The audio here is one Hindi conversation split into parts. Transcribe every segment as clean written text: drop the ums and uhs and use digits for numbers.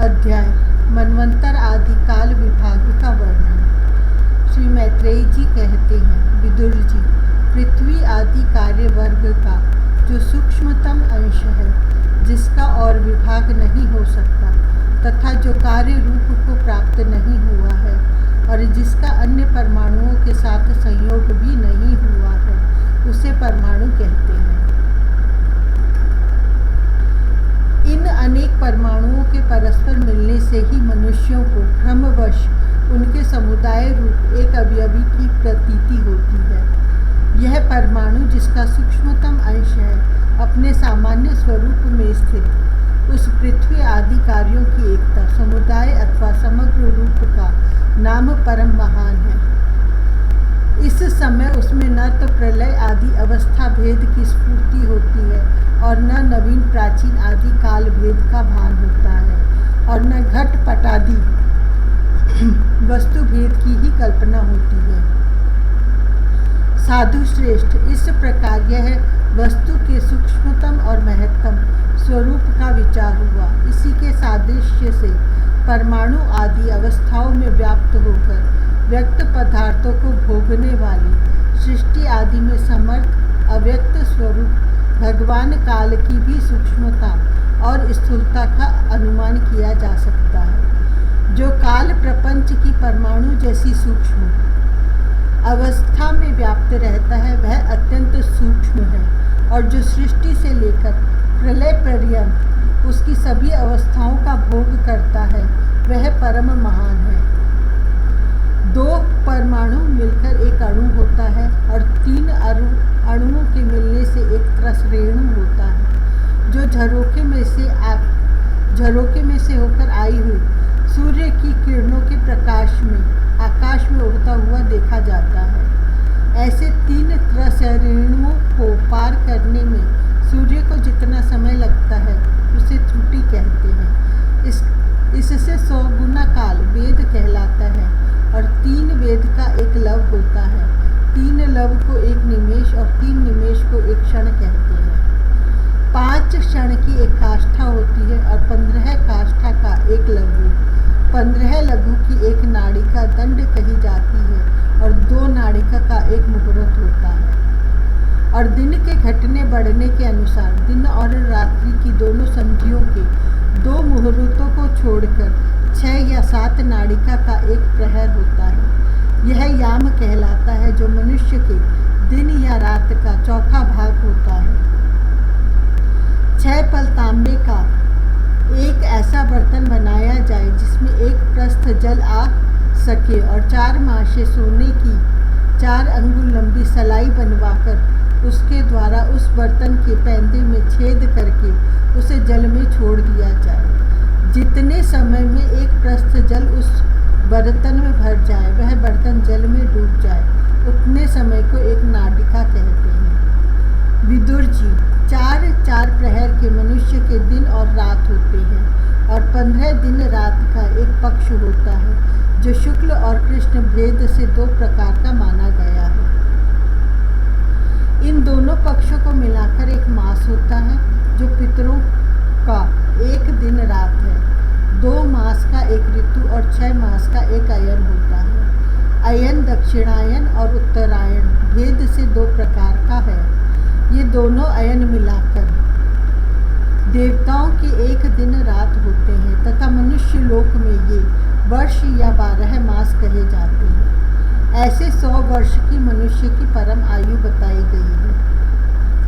अध्याय मनवंतर आदि काल विभाग का वर्णन। श्री मैत्रेयी जी कहते हैं, विदुर जी, पृथ्वी आदि कार्य वर्ग का जो सूक्ष्मतम अंश है, जिसका और विभाग नहीं हो सकता तथा जो कार्य रूप को प्राप्त नहीं हुआ है और जिसका अन्य परमाणुओं के साथ संयोग भी नहीं हुआ है, उसे परमाणु कहते हैं। इन अनेक परमाणुओं के परस्पर मिलने से ही मनुष्यों को भ्रमवश उनके समुदाय रूप एक अवयवी की प्रतीति होती है। यह परमाणु, जिसका सूक्ष्मतम अंश है, अपने सामान्य स्वरूप में स्थित उस पृथ्वी आदि कार्यों की एकता, समुदाय अथवा समग्र रूप का नाम परम महान है। इस समय उसमें न तो प्रलय आदि अवस्था भेद की स्फूर्ति होती है और न नवीन प्राचीन आदि काल भेद का भान होता है और न घट पट आदि वस्तु भेद की ही कल्पना होती है। साधु श्रेष्ठ, इस प्रकार यह वस्तु के सूक्ष्मतम और महत्तम स्वरूप का विचार हुआ। इसी के सादृश्य से परमाणु आदि अवस्थाओं में व्याप्त होकर व्यक्त पदार्थों को भोगने वाली सृष्टि आदि में समर्थ अव्यक्त स्वरूप भगवान काल की भी सूक्ष्मता और स्थूलता का अनुमान किया जा सकता है। जो काल प्रपंच की परमाणु जैसी सूक्ष्म अवस्था में व्याप्त रहता है, वह अत्यंत सूक्ष्म है और जो सृष्टि से लेकर प्रलय पर्यंत उसकी सभी अवस्थाओं का भोग करता है, वह परम महान है। दो परमाणु मिलकर एक अणु होता है और तीन अणुओं के मिलने से एक त्रस रेणु होता है, जो झरोखे में से होकर आई हुई सूर्य की किरणों के प्रकाश में आकाश में उड़ता हुआ देखा जाता है। ऐसे तीन त्रस रेणुओं को पार करने में सूर्य को जितना समय लगता है, उसे त्रुटि कहते हैं। इससे 100 गुना काल वेद कहलाता है और 3 वेद का एक लव होता है। 3 लव को एक निमेष और 3 निमेष को एक क्षण कहते हैं। 5 क्षण की एक काष्ठा होती है और 15 काष्ठा का एक लघु, 15 लघु की एक नाड़िका दंड कही जाती है और 2 नाड़िका का एक मुहूर्त होता है। और दिन के घटने बढ़ने के अनुसार दिन और रात्रि की दोनों संधियों के 2 मुहूर्तों को छोड़कर 6 या 7 नाड़िका का एक प्रहर होता है। यह याम कहलाता है, जो मनुष्य के दिन या रात का चौथा भाग होता है। 6 पल तांबे का एक ऐसा बर्तन बनाया जाए जिसमें एक प्रस्थ जल आ सके और 4 मासे सोने की 4 अंगुल लंबी सलाई बनवाकर उसके द्वारा उस बर्तन के पैंदे में छेद करके उसे जल में छोड़ दिया जाए। जितने समय में एक प्रस्थ जल उस बर्तन में भर जाए, वह बर्तन जल में डूब जाए, उतने समय को एक नाड़िका कहते हैं। विदुर जी, 4 प्रहर के मनुष्य के दिन और रात होते हैं और 15 दिन रात का एक पक्ष होता है, जो शुक्ल और कृष्ण भेद से 2 प्रकार का माना गया है। इन दोनों पक्षों को मिलाकर एक मास होता है, जो पितरों का एक दिन रात है। 2 मास का एक ऋतु और 6 मास का एक अयन होता है। अयन दक्षिणायन और उत्तरायण भेद से 2 प्रकार का है। ये दोनों अयन मिलाकर देवताओं के एक दिन रात होते हैं तथा मनुष्य लोक में ये वर्ष या 12 मास कहे जाते हैं। ऐसे 100 वर्ष की मनुष्य की परम आयु बताई गई है।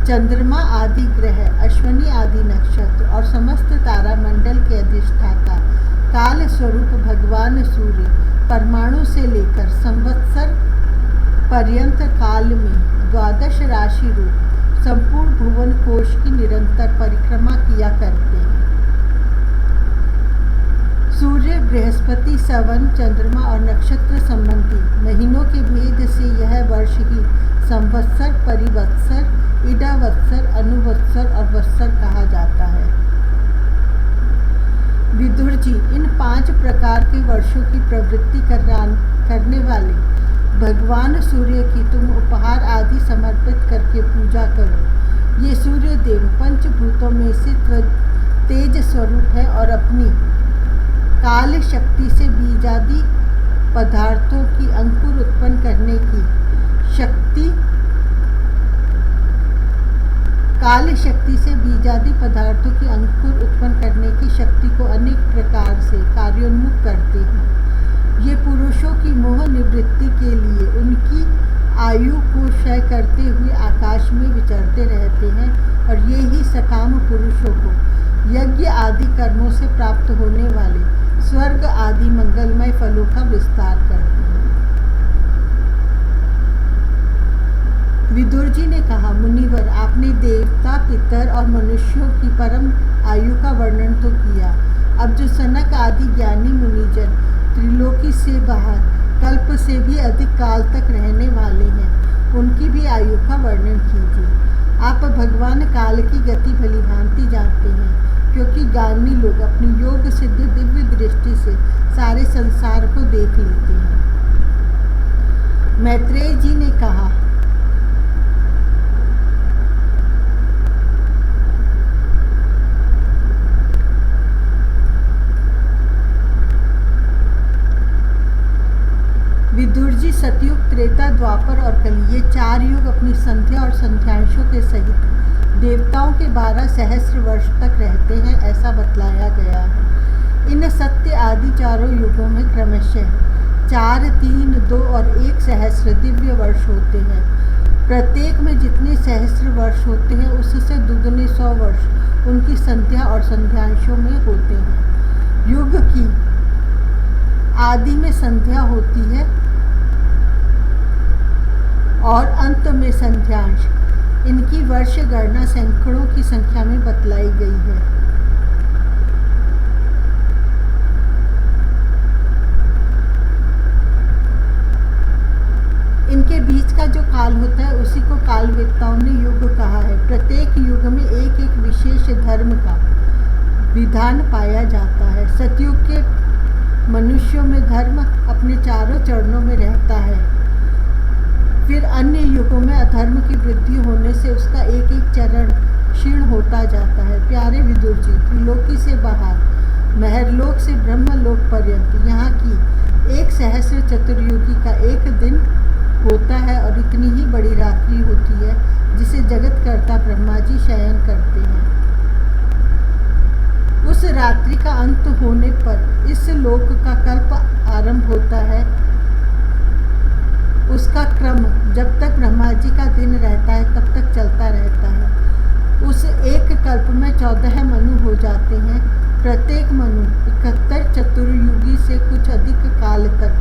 चंद्रमा आदि ग्रह, अश्विनी आदि नक्षत्र और समस्त तारामंडल के अधिष्ठाता काल स्वरूप भगवान सूर्य परमाणु से लेकर संवत्सर पर्यंत काल में 12 राशि रूप संपूर्ण भुवन कोश की निरंतर परिक्रमा किया करते हैं। सूर्य, बृहस्पति, सवन, चंद्रमा और नक्षत्र संबंधी महीनों के भेद से यह वर्ष ही संवत्सर, परिवत्सर, इडावत्सर, अनुवत्सर और वत्सर कहा जाता है। विदुर जी, इन 5 प्रकार के वर्षों की प्रवृत्ति करने वाले भगवान सूर्य की तुम उपहार आदि समर्पित करके पूजा करो। ये सूर्य देव पंचभूतों में से तेज स्वरूप है और अपनी काल शक्ति से बीजादि पदार्थों की अंकुर उत्पन्न करने की शक्ति काल शक्ति से बीजादि पदार्थों की अंकुर उत्पन्न करने की शक्ति को अनेक प्रकार से कार्योन्मुख करते हैं। ये पुरुषों की मोह निवृत्ति के लिए उनकी आयु को क्षय करते हुए आकाश में विचरते रहते हैं और ये ही सकाम पुरुषों को यज्ञ आदि कर्मों से प्राप्त होने वाले स्वर्ग आदि मंगलमय फलों का विस्तार करते हैं। विदुर जी ने कहा, मुनिवर, आपने देवता, पितर और मनुष्यों की परम आयु का वर्णन तो किया। अब जो सनक आदि ज्ञानी मुनिजन त्रिलोकी से बाहर कल्प से भी अधिक काल तक रहने वाले हैं, उनकी भी आयु का वर्णन कीजिए। आप भगवान काल की गति भली भांति जानते हैं, क्योंकि ज्ञानी लोग अपनी योग सिद्ध दिव्य दृष्टि से सारे संसार को देख लेते हैं। मैत्रेय जी ने कहा, विदुर जी, सतयुग, त्रेता, द्वापर और कली, ये 4 युग अपनी संध्या और संध्यांशों के सहित देवताओं के 12 सहस्र वर्ष तक रहते हैं, ऐसा बतलाया गया है। इन सत्य आदि 4 युगों में क्रमशः 4, 3, 2 और 1 सहस्र दिव्य वर्ष होते हैं। प्रत्येक में जितने सहस्र वर्ष होते हैं, उससे दुगने 100 वर्ष उनकी संध्या और संध्यांशों में होते हैं। युग की आदि में संध्या होती है और अंत में संध्यांश। इनकी वर्ष गणना सैकड़ों की संख्या में बतलाई गई है। इनके बीच का जो काल होता है उसी को कालवेत्ताओं ने युग कहा है। प्रत्येक युग में एक एक विशेष धर्म का विधान पाया जाता है। सतयुग के मनुष्यों में धर्म अपने 4 चरणों में रहता है। फिर अन्य युगों में अधर्म की वृद्धि होने से उसका एक एक चरण क्षीण होता जाता है। प्यारे विदुर जी, त्रिलोकी से बाहर महरलोक से ब्रह्मलोक पर्यंत यहाँ की 1 सहस्र चतुर्युगी का एक दिन होता है और इतनी ही बड़ी रात्रि होती है, जिसे जगतकर्ता ब्रह्मा जी शयन करते हैं। उस रात्रि का अंत होने पर इस लोक का कल्प आरंभ होता है। उसका क्रम जब तक ब्रह्मा जी का दिन रहता है तब तक चलता रहता है। उस एक कल्प में 14 मनु हो जाते हैं। प्रत्येक मनु 71 चतुर्युगी से कुछ अधिक काल तक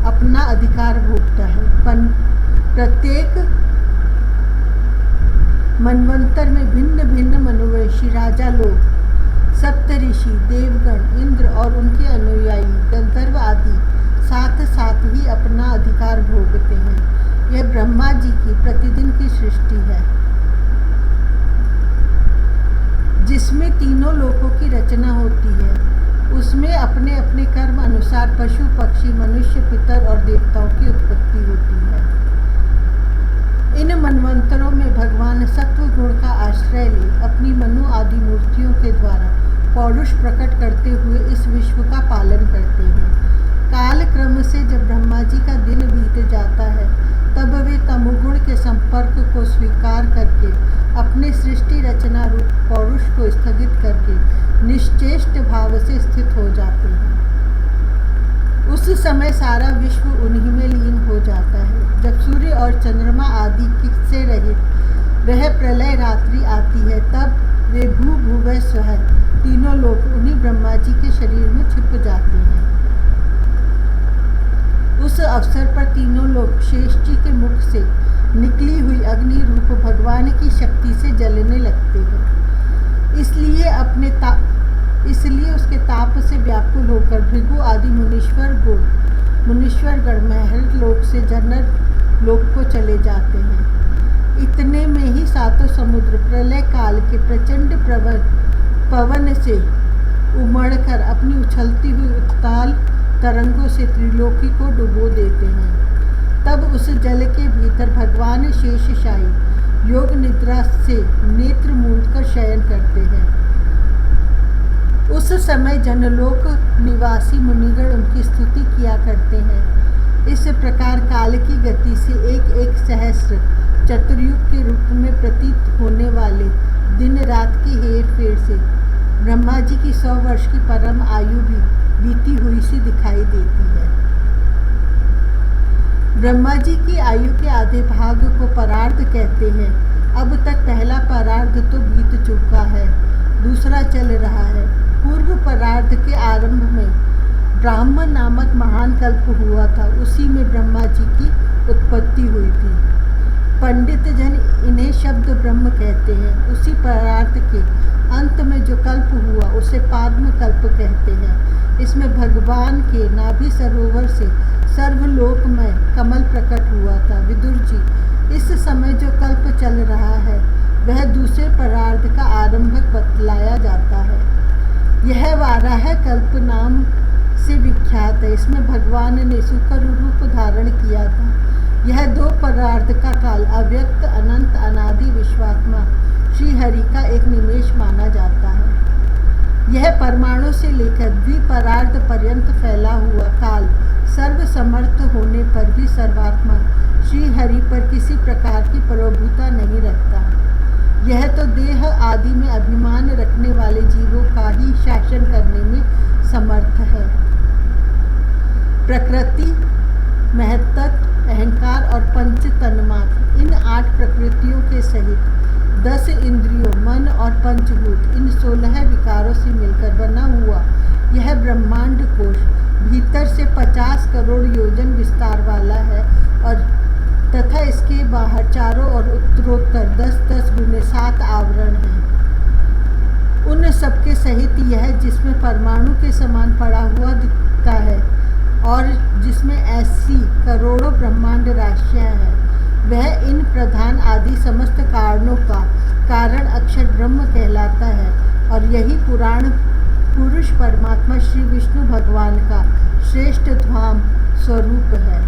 अपना अधिकार भोगता है। प्रत्येक मनवंतर में भिन्न भिन्न मनुवंशी राजा लोग, सप्तऋषि, देवगण, इंद्र और उनके अनुयायी गंधर्व आदि साथ साथ ही अपना अधिकार भोगते हैं। यह ब्रह्मा जी की प्रतिदिन की सृष्टि है, जिसमें तीनों लोकों की रचना होती है। उसमें अपने अपने कर्म अनुसार पशु, पक्षी, मनुष्य, पितर और देवताओं की उत्पत्ति होती है। इन मनवंतरों में भगवान सत्व गुण का आश्रय ले अपनी मनु आदि मूर्तियों के द्वारा पौरुष प्रकट करते हुए इस विश्व का पालन करते हैं। काल क्रम से जब ब्रह्मा जी का दिन बीत जाता है, तब वे तमोगुण के संपर्क को स्वीकार करके अपने सृष्टि रचना रूप पौरुष को स्थगित करके निश्चेष्ट भाव से स्थित हो जाते हैं। उस समय सारा विश्व उन्हीं में लीन हो जाता है। जब सूर्य और चंद्रमा आदि से रहित वह प्रलय रात्रि आती है, तब वे भू भुवः स्वः तीनों लोग उन्हीं ब्रह्मा जी के शरीर में छिप जाते हैं। उस अवसर पर तीनों लोग शेष जी के मुख से निकली हुई अग्नि रूप भगवान की शक्ति से जलने लगते हैं। इसलिए उसके ताप से व्याकुल होकर भृगु आदि मुनीश्वरगण महर लोक से जनर लोक को चले जाते हैं। इतने में ही 7 समुद्र प्रलय काल के प्रचंड पवन से उमड़कर अपनी उछलती हुई उत्ताल तरंगों से त्रिलोकी को डुबो देते हैं। तब उस जल के भीतर भगवान शेषशायी योग निद्रा से नेत्र मूंद कर शयन करते हैं। उस उस समय जनलोक निवासी मुनिगण उनकी स्तुति किया करते हैं। इस प्रकार काल की गति से एक एक सहस्र चतुर्युग के रूप में प्रतीत होने वाले दिन रात की हेर फेर से ब्रह्मा जी की 100 वर्ष की परम आयु भी बीती हुई सी दिखाई देती है। ब्रह्मा जी की आयु के आधे भाग को परार्ध कहते हैं। अब तक पहला परार्ध तो बीत चुका है, दूसरा चल रहा है। पूर्व परार्ध के आरंभ में ब्राह्मण नामक महान कल्प हुआ था, उसी में ब्रह्मा जी की उत्पत्ति हुई थी। पंडित जन इन्हें शब्द ब्रह्म कहते हैं। उसी परार्थ के अंत में जो कल्प हुआ उसे पाद्म कल्प कहते हैं। इसमें भगवान के नाभि सरोवर से सर्वलोक में कमल प्रकट हुआ था। विदुर जी, इस समय जो कल्प चल रहा है वह दूसरे परार्ध का आरंभक बतलाया जाता है। यह वाराह कल्प नाम से विख्यात है। इसमें भगवान ने सुकर रूप धारण किया था। यह 2 परार्ध का काल अव्यक्त अनंत अनादि विश्वात्मा श्री हरि का एक निमेष माना जाता है। यह परमाणु से लेकर द्विपरार्ध पर्यंत फैला हुआ काल सर्व समर्थ होने पर भी सर्वात्मा श्री हरि पर किसी प्रकार की प्रभुता नहीं रखता। यह तो देह आदि में अभिमान रखने वाले जीवों का ही शासन करने में समर्थ है। प्रकृति, महत्त्व, अहंकार और पंच तन्मात्र, इन 8 प्रकृतियों के सहित 10 इंद्रियों, मन और पंचभूत, इन 16 विकारों से मिलकर बना हुआ यह ब्रह्मांड कोश भीतर से 50 करोड़ योजन विस्तार वाला है और तथा इसके बाहर चारों और उत्तरोत्तर 10-10 गुने 7 आवरण हैं। उन सबके सहित यह जिसमें परमाणु के समान पड़ा हुआ दिखता है और जिसमें ऐसी करोड़ों ब्रह्मांड राशियां हैं, वह इन प्रधान आदि समस्त कारणों का कारण अक्षर ब्रह्म कहलाता है और यही पुराण पुरुष परमात्मा श्री विष्णु भगवान का श्रेष्ठ धाम स्वरूप है।